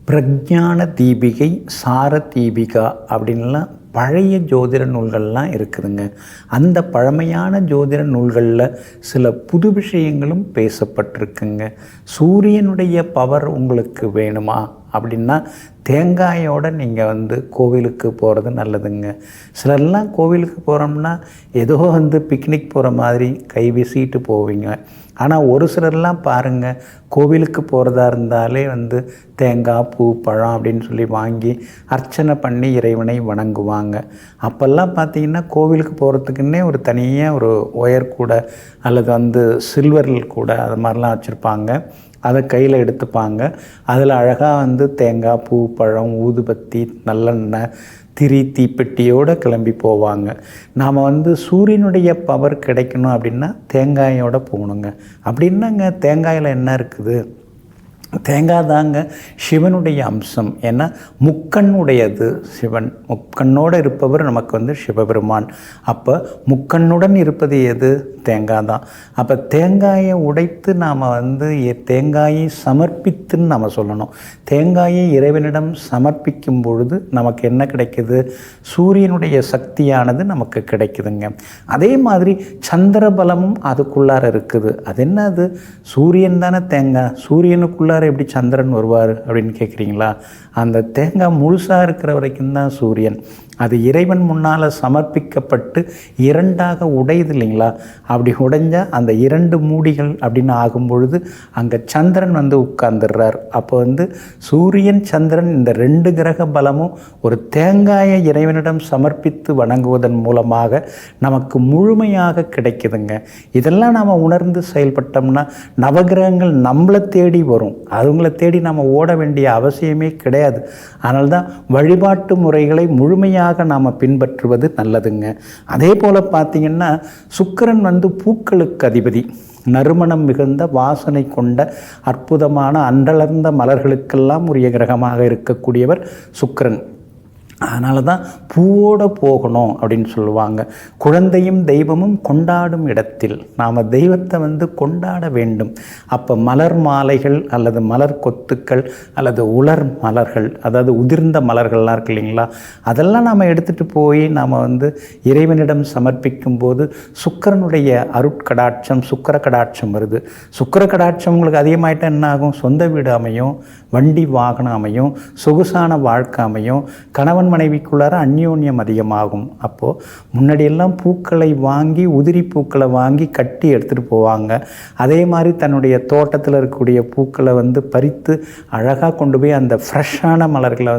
பிரஜான தீபிகை, சார தீபிகா அப்படின்லாம் பழைய ஜோதிட நூல்கள்லாம் இருக்குதுங்க. அந்த பழமையான ஜோதிட நூல்களில் சில புது விஷயங்களும் பேசப்பட்டிருக்குங்க. சூரியனுடைய பவர் உங்களுக்கு வேணுமா அப்படின்னா தேங்காயோடு நீங்கள் கோவிலுக்கு போகிறது நல்லதுங்க. சிலர்லாம் கோவிலுக்கு போகிறோம்னா ஏதோ பிக்னிக் போகிற மாதிரி கை வீசிட்டு போவீங்க. ஆனால் ஒரு சிலர்லாம் பாருங்கள், கோவிலுக்கு போகிறதா இருந்தாலே தேங்காய், பூ, பழம் அப்படின்னு சொல்லி வாங்கி அர்ச்சனை பண்ணி இறைவனை வணங்குவாங்க. அப்போல்லாம் பார்த்திங்கன்னா கோவிலுக்கு போகிறதுக்குன்னே ஒரு தனியாக ஒரு ஒயர் கூட அல்லது சில்வரில் கூட அது மாதிரிலாம் வச்சுருப்பாங்க. அதை கையில் எடுத்துப்பாங்க. அதில் அழகாக தேங்காய், பூ, பழம், ஊதுபத்தி, நல்லெண்ணெய், திரி, தீப்பெட்டியோடு கிளம்பி போவாங்க. நாம் சூரியனுடைய பவர் கிடைக்கணும் அப்படின்னா தேங்காயோடு போகணுங்க. அப்படின்னாங்க தேங்காயில் என்ன இருக்குது? தேங்காய் தாங்க சிவனுடைய அம்சம். ஏன்னா முக்கண்ணுடையது சிவன். முக்கண்ணோடு இருப்பவர் நமக்கு சிவபெருமான். அப்போ முக்கண்ணுடன் இருப்பது எது? தேங்காய் தான். அப்போ தேங்காயை உடைத்து நாம் தேங்காயை சமர்ப்பித்துன்னு நாம் சொல்லணும். தேங்காயை இறைவனிடம் சமர்ப்பிக்கும் பொழுது நமக்கு என்ன கிடைக்குது? சூரியனுடைய சக்தியானது நமக்கு கிடைக்குதுங்க. அதே மாதிரி சந்திர பலமும் அதுக்குள்ளார இருக்குது. அது என்னது? சூரியன் தானே தேங்காய். சூரியனுக்குள்ளார எப்படி சந்திரன் வருவார் அப்படின்னு கேட்குறீங்களா? அந்த தேங்காய் முழுசாக இருக்கிற வரைக்கும் தான் சூரியன். அது இறைவன் முன்னால் சமர்ப்பிக்கப்பட்டு இரண்டாக உடையுது இல்லைங்களா? அப்படி உடைஞ்சால் அந்த இரண்டு மூடிகள் அப்படின்னு ஆகும் பொழுது அங்கே சந்திரன் உட்கார்ந்துடுறார். அப்போ சூரியன், சந்திரன் இந்த ரெண்டு கிரக பலமும் ஒரு தேங்காயை இறைவனிடம் சமர்ப்பித்து வணங்குவதன் மூலமாக நமக்கு முழுமையாக கிடைக்குதுங்க. இதெல்லாம் நாம் உணர்ந்து செயல்பட்டோம்னா நவகிரகங்கள் நம்மளை தேடி வரும். அவங்கள தேடி நம்ம ஓட வேண்டிய அவசியமே கிடையாது. அதனால்தான் வழிபாட்டு முறைகளை முழுமையாக நாம் பின்பற்றுவது நல்லதுங்க. அதே போல் பார்த்திங்கன்னா சுக்கிரன் பூக்களுக்கு அதிபதி. நறுமணம் மிகுந்த வாசனை கொண்ட அற்புதமான அன்றளர்ந்த மலர்களுக்கெல்லாம் உரிய கிரகமாக இருக்கக்கூடியவர் சுக்கிரன். அதனால தான் பூவோடு போகணும் அப்படின்னு சொல்லுவாங்க. குழந்தையும் தெய்வமும் கொண்டாடும் இடத்தில் நாம் தெய்வத்தை கொண்டாட வேண்டும். அப்போ மலர் மாலைகள் அல்லது மலர் கொத்துக்கள் அல்லது உலர் மலர்கள், அதாவது உதிர்ந்த மலர்கள்லாம் இருக்கு இல்லைங்களா, அதெல்லாம் நாம் எடுத்துகிட்டு போய் நாம் இறைவனிடம் சமர்ப்பிக்கும் போது சுக்கிரனுடைய அருட்கடாட்சம், சுக்கிர கடாட்சம் வருது. சுக்கிர கடாட்சம் உங்களுக்கு அதிகமாகிட்டால் என்ன ஆகும்? சொந்த வீடு அமையும், வண்டி வாகனம் அமையும், சொகுசான வாழ்க்கை அமையும், கணவன் மனைவிக்குள்ளார அந்யோன்யம் அதிகமாகும். அப்போது முன்னாடியெல்லாம் பூக்களை வாங்கி, உதிரி பூக்களை வாங்கி கட்டி எடுத்துகிட்டு போவாங்க. அதே மாதிரி தன்னுடைய தோட்டத்தில் இருக்கக்கூடிய பூக்களை பறித்து அழகாக கொண்டு போய் அந்த ஃப்ரெஷ்ஷான மலர்களை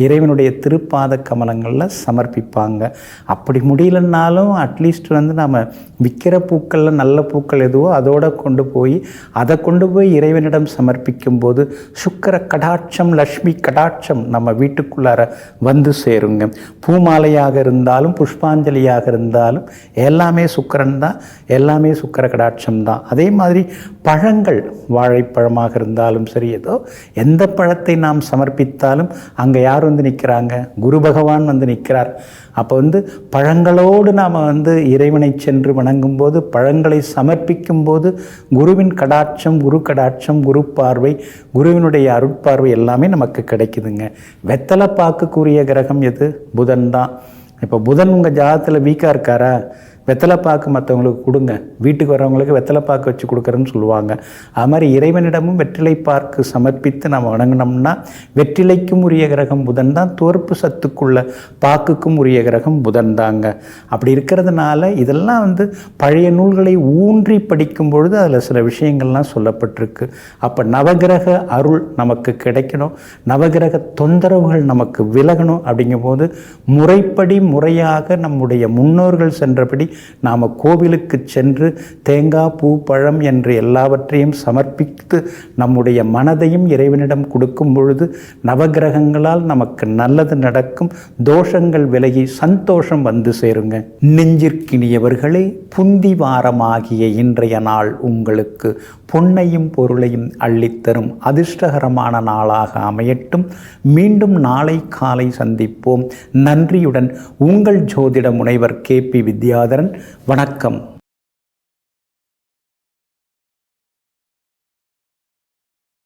இறைவனுடைய திருப்பாத கமலங்களில் சமர்ப்பிப்பாங்க. அப்படி முடியலன்னாலும் அட்லீஸ்ட் நம்ம விற்கிற பூக்களில் நல்ல பூக்கள் எதுவோ அதோடு அதை கொண்டு போய் இறைவனிடம் சமர்ப்பிக்கும் போது சுக்கிர கடாட்சம், லக்ஷ்மி கடாட்சம் நம்ம வீட்டுக்குள்ளார சேருங்க. பூமாலையாக இருந்தாலும் புஷ்பாஞ்சலியாக இருந்தாலும் எல்லாமே சுக்கிரன் தான், எல்லாமே சுக்கிர கடாட்சம் தான். அதே மாதிரி பழங்கள், வாழைப்பழமாக இருந்தாலும் சரி, ஏதோ எந்த பழத்தை நாம் சமர்ப்பித்தாலும் அங்கே யார் நிற்கிறாங்க? குரு பகவான் நிற்கிறார். அப்போ பழங்களோடு நாம் இறைவனை சென்று வணங்கும் போது, பழங்களை சமர்ப்பிக்கும் போது குருவின் கடாட்சம், குரு கடாட்சம், குரு பார்வை, குருவினுடைய அருட்பார்வை எல்லாமே நமக்கு கிடைக்குதுங்க. வெத்தலை பார்க்கக்கூடிய கிரகம் எது? புதன் தான். இப்போ புதன் உங்கள் ஜாதகத்தில் வீக்காக இருக்காரா? வெத்தலைப்பாக்கு மற்றவங்களுக்கு கொடுங்க. வீட்டுக்கு வரவங்களுக்கு வெத்தலைப்பாக்கு வச்சு கொடுக்குறேன்னு சொல்லுவாங்க. அது மாதிரி இறைவனிடமும் வெற்றிலைப்பாக்கு சமர்ப்பித்து நம்ம வணங்கினோம்னா வெற்றிலைக்கும் உரிய கிரகம் புதன் தான், தோற்பு சத்துக்குள்ள பாக்குக்கும் உரிய கிரகம் புதன் தாங்க. அப்படி இருக்கிறதுனால இதெல்லாம் பழைய நூல்களை ஊன்றி படிக்கும் பொழுது அதில் சில விஷயங்கள்லாம் சொல்லப்பட்டிருக்கு. அப்போ நவகிரக அருள் நமக்கு கிடைக்கணும், நவகிரக தொந்தரவுகள் நமக்கு விலகணும். அப்படிங்கும்போது முறைப்படி முறையாக நம்முடைய முன்னோர்கள் சென்றபடி நாம் கோவிலுக்கு சென்று தேங்காய், பூ, பழம் என்று எல்லாவற்றையும் சமர்ப்பித்து நம்முடைய மனதையும் இறைவனிடம் கொடுக்கும் பொழுது நவகிரகங்களால் நமக்கு நல்லது நடக்கும், தோஷங்கள் விலகி சந்தோஷம் சேருங்க. நெஞ்சிற்கினியவர்களே, புந்தி வாரமாகிய இன்றைய நாள் உங்களுக்கு பொன்னையும் பொருளையும் அள்ளித்தரும் அதிர்ஷ்டகரமான நாளாக அமையட்டும். மீண்டும் நாளை காலை சந்திப்போம். நன்றியுடன் உங்கள் ஜோதிட முனைவர் KP வித்யாதரன். வணக்கம்.